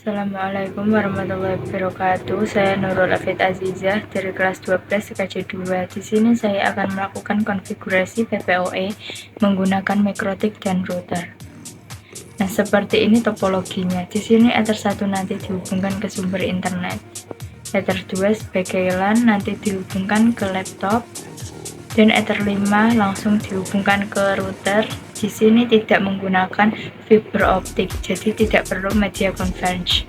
Assalamualaikum warahmatullahi wabarakatuh. Saya Nurul Afid Azizah dari kelas 12 SKJ2. Di sini saya akan melakukan konfigurasi PPOE menggunakan mikrotik dan router. Nah, seperti ini topologinya. Di sini Ether 1 nanti dihubungkan ke sumber internet. Ether 2 sebagai LAN nanti dihubungkan ke laptop, dan Ether 5 langsung dihubungkan ke router. Di sini tidak menggunakan fiber optik, jadi tidak perlu media converge.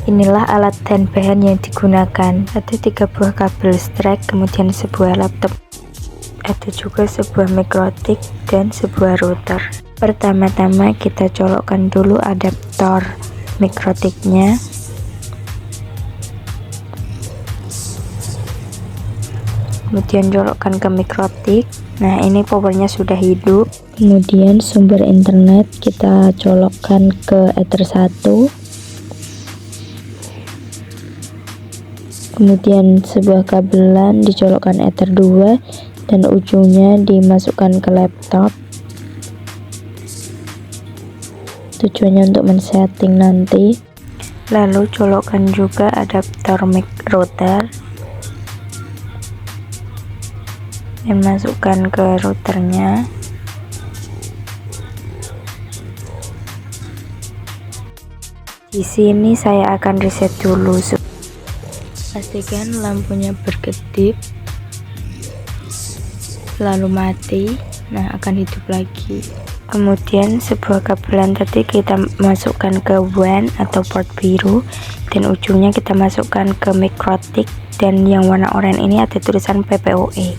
Inilah alat dan bahan yang digunakan. Ada 3 buah kabel strap, kemudian sebuah laptop, ada juga sebuah mikrotik dan sebuah router. Pertama-tama kita colokkan dulu adaptor mikrotiknya. Kemudian colokkan ke mikrotik. Nah, ini powernya sudah hidup. Kemudian sumber internet kita colokkan ke Ether 1. Kemudian sebuah kabel LAN dicolokkan Ether 2 dan ujungnya dimasukkan ke laptop. Tujuannya untuk men-setting nanti. Lalu colokkan juga adaptor mic router dan masukkan ke routernya. Di sini saya akan reset dulu. Pastikan lampunya berkedip lalu mati. Nah, akan hidup lagi. Kemudian sebuah kabelan tadi kita masukkan ke WAN atau port biru, dan ujungnya kita masukkan ke mikrotik, dan yang warna oranye ini ada tulisan PPOE.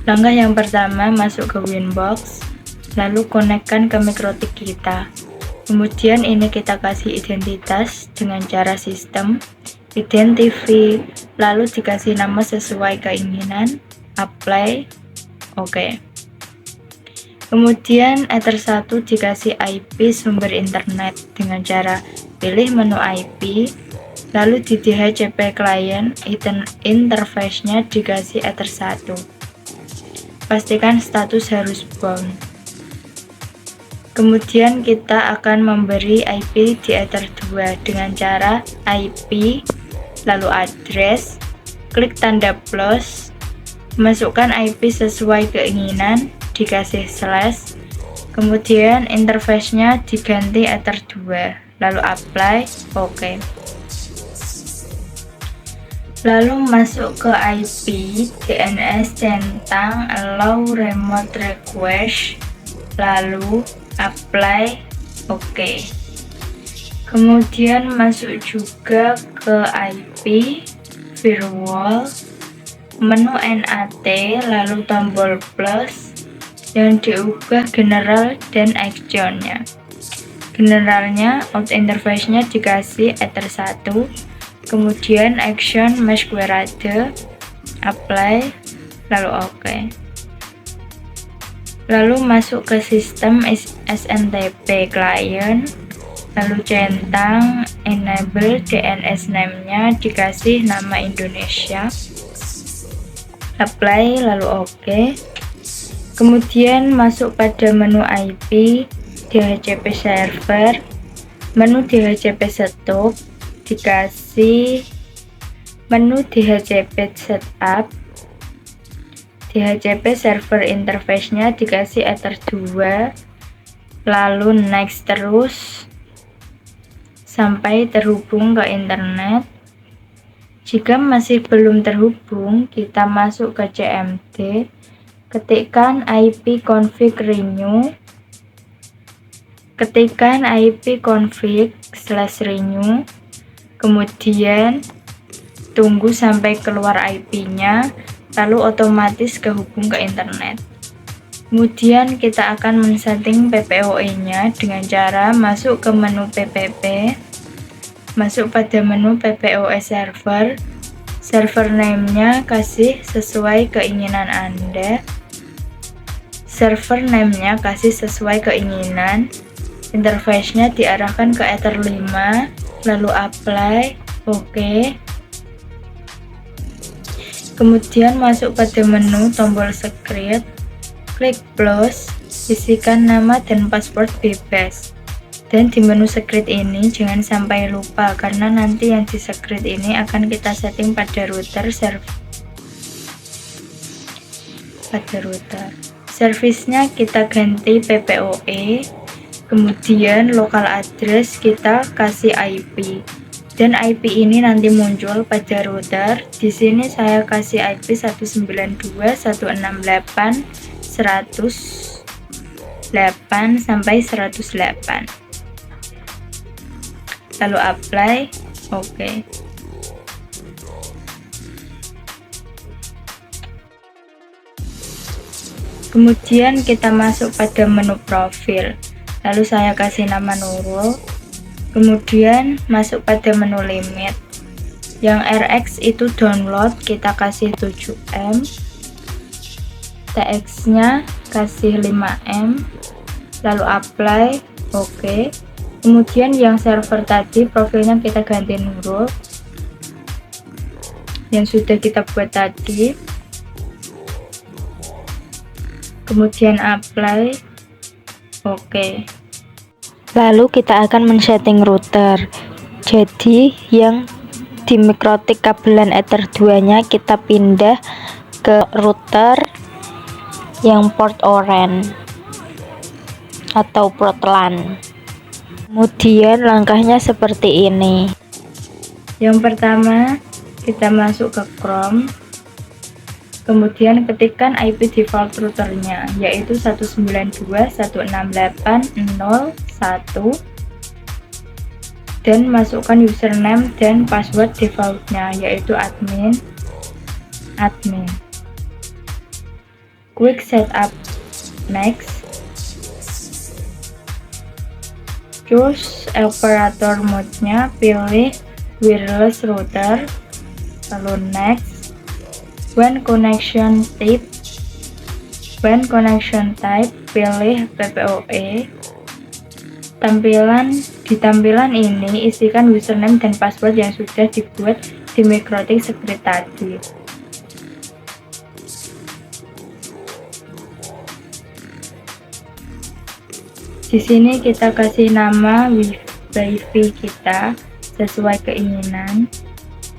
Langkah yang pertama, masuk ke Winbox, lalu konekkan ke mikrotik kita. Kemudian ini kita kasih identitas dengan cara sistem, identify, lalu dikasih nama sesuai keinginan, apply, oke. Kemudian Ether 1 dikasih IP sumber internet dengan cara pilih menu IP, lalu di DHCP client, interface-nya dikasih Ether 1. Pastikan status harus bound. Kemudian kita akan memberi IP di Ether 2 dengan cara IP, lalu address, klik tanda plus, masukkan IP sesuai keinginan, dikasih slash, kemudian interface-nya diganti Ether 2, lalu apply, oke. Lalu masuk ke IP DNS centang allow remote request, lalu apply, oke. Kemudian masuk juga ke IP firewall, menu NAT, lalu tombol plus, yang diubah general dan action-nya. Generalnya out interface-nya dikasih Ether 1. Kemudian action masquerade, apply, lalu oke. Lalu masuk ke sistem SNTP client, lalu centang enable DNS name-nya dikasih nama Indonesia, apply, lalu oke. Kemudian masuk pada menu IP DHCP server, menu DHCP setup, dikasih menu DHCP setup, DHCP server interface-nya dikasih Ether 2, lalu next terus sampai terhubung ke internet. Jika masih belum terhubung, kita masuk ke CMD, ketikkan IP config renew, ketikkan IP config /renew, kemudian tunggu sampai keluar IP-nya, lalu otomatis kehubung ke internet. Kemudian kita akan men-setting PPOE-nya dengan cara masuk ke menu PPP, masuk pada menu PPOE server, server name-nya kasih sesuai keinginan Anda, server name-nya kasih sesuai keinginan, interface-nya diarahkan ke Ether 5, lalu apply, oke. Kemudian masuk pada menu tombol script, klik plus, Isikan nama dan password bebas. Dan di menu secret ini jangan sampai lupa, karena nanti yang di secret ini akan kita setting pada router Servicenya kita ganti PPOE, kemudian local address kita kasih IP. Dan IP ini nanti muncul pada router. Di sini saya kasih IP 192.168.100.8 sampai 108. Lalu apply, oke. Kemudian kita masuk pada menu profil. Lalu saya kasih nama Nurul. Kemudian masuk pada menu limit. Yang RX itu download kita kasih 7M. TX nya kasih 5M. Lalu apply, oke. Kemudian yang server tadi profilnya kita ganti Nurul yang sudah kita buat tadi. Kemudian apply, oke. Lalu kita akan men-setting router. Jadi yang di mikrotik kabelan Ether 2 nya kita pindah ke router yang port orange atau port LAN. Kemudian langkahnya seperti ini. Yang pertama kita masuk ke Chrome, kemudian ketikkan IP default routernya, yaitu 192.168.0.1, dan masukkan username dan password defaultnya, yaitu admin. Quick setup, next. Choose operator mode-nya, pilih wireless router, lalu next. When connection type, pilih PPOE. Di tampilan ini isikan username dan password yang sudah dibuat di mikrotik secret tadi. Di sini kita kasih nama wifi kita sesuai keinginan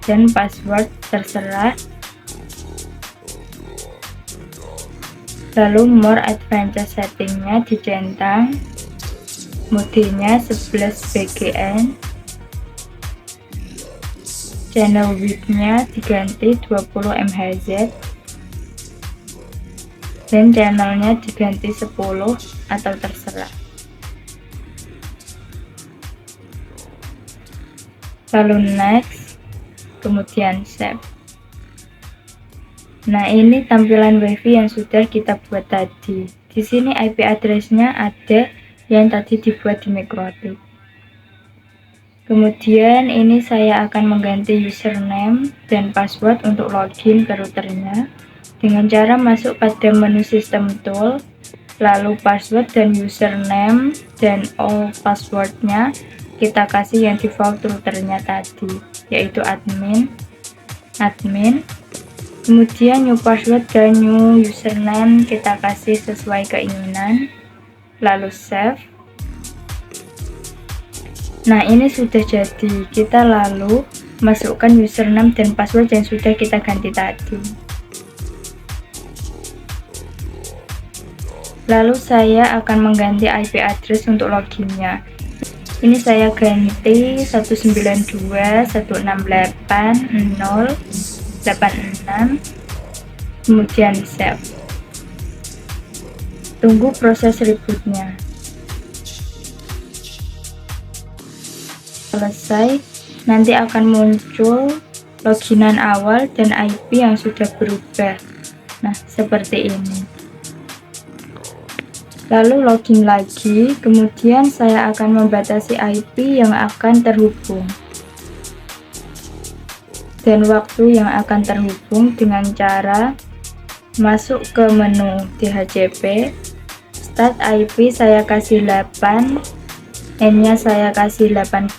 dan password terserah. Lalu more advanced settingnya dicentang, modenya 11 BGN, channel width-nya diganti 20 MHz, dan channelnya diganti 10 atau terserah. Lalu next, kemudian save. Nah, ini tampilan wifi yang sudah kita buat tadi. Di sini IP address-nya ada yang tadi dibuat di mikrotik. Kemudian ini saya akan mengganti username dan password untuk login ke routernya dengan cara masuk pada menu system tool, lalu password dan username dan all passwordnya kita kasih yang default routernya tadi, yaitu admin. Kemudian new password dan new username kita kasih sesuai keinginan, lalu save. Nah, ini sudah jadi. Kita lalu masukkan username dan password yang sudah kita ganti tadi. Lalu saya akan mengganti IP address untuk loginnya. Ini saya ganti 192.168.0.86, kemudian save. Tunggu proses rebootnya. Selesai, nanti akan muncul loginan awal dan IP yang sudah berubah. Nah, seperti ini. Lalu login lagi, kemudian saya akan membatasi IP yang akan terhubung dan waktu yang akan terhubung dengan cara masuk ke menu DHCP, start IP saya kasih 8, N-nya saya kasih 18,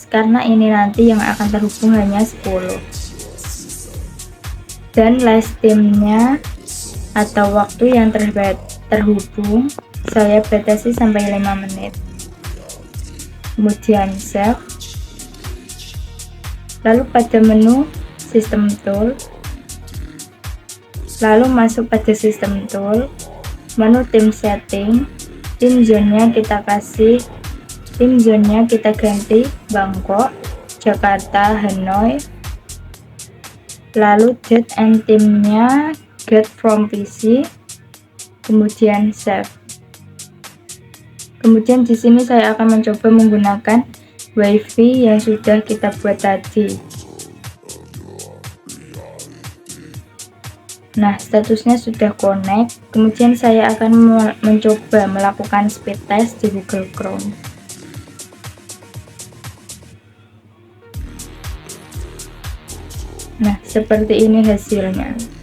karena ini nanti yang akan terhubung hanya 10, dan last time-nya atau waktu yang terhubung, saya batasi sampai 5 menit. Kemudian save. Lalu pada menu System Tool, lalu masuk pada System Tool, menu Team Setting, Time Zone-nya kita ganti Bangkok, Jakarta, Hanoi. Lalu date and time-nya get from PC, kemudian save. Kemudian di sini saya akan mencoba menggunakan WiFi yang sudah kita buat tadi. Nah, statusnya sudah connect. Kemudian saya akan mencoba melakukan speed test di Google Chrome. Nah, seperti ini hasilnya.